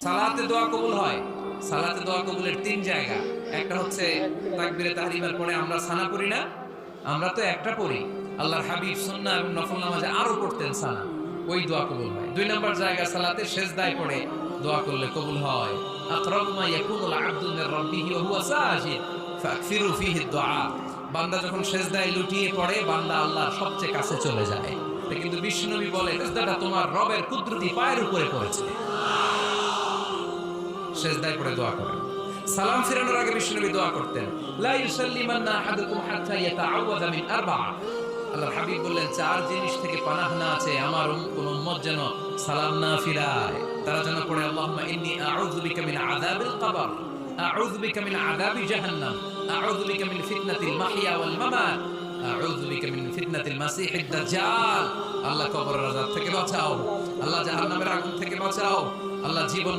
সালাতে দোয়া কবুল হয়। সালাতে দোয়া কবুলের তিন জায়গা। একটা হচ্ছে তাকবীরে তাহরিমার পরে আমরা সানা পড়ি না, আমরা তো একটা পড়ি। আল্লাহর হাবিব সুন্নাহ এবং নফল নামাজে আরো পড়তেন সানা, ওই দোয়া কবুল হয়। দুই নম্বর জায়গা সালাতে সেজদায় পড়ে দোয়া করলে কবুল হয়। আকরাবু মা ইয়াকুনুল আবদু মির রাব্বিহি ওয়া হুয়া সাজিদ ফাকসিরু ফিহি দুআ। বান্দা যখন সেজদায় লুটিয়ে পড়ে, বান্দা আল্লাহর সবচেয়ে কাছে চলে যায়। কিন্তু বিশ্বনবী বলে, সেজদাটা তোমার রবের কুদরতি পায়ের উপরে পড়েছে। সেজদায় পড়ে দোয়া করেন। সালাম ফিরানোর আগে বিশ্বনবী দোয়া করতেন, লা ইউসাল্লিমান্না আহাদুকুম হাত্তা ইয়াতাআওয়াযা মিন আরবা'a। আল্লাহর হাবিব বললেন, চার জিনিস থেকে পানাহ না আছে আমার কোন উম্মত যেন সালাম না ফিরায়। তারা যেন পড়ে, আল্লাহুম্মা ইন্নী আউযু বিকা মিন আযাবিল কবর, আউযু বিকা মিন আযাবি জাহান্নাম, আউযু বিকা মিন ফিতনাতিল মাহইয়া ওয়াল মামাত, আউযু বিকা মিন ফিতনাতিল মাসিহিদ দাজ্জাল। আল্লাহ কবরের আযাব থেকে বাঁচাও, আল্লাহ জাহান্নামের আগুন থেকে বাঁচাও, আল্লাহ জীবন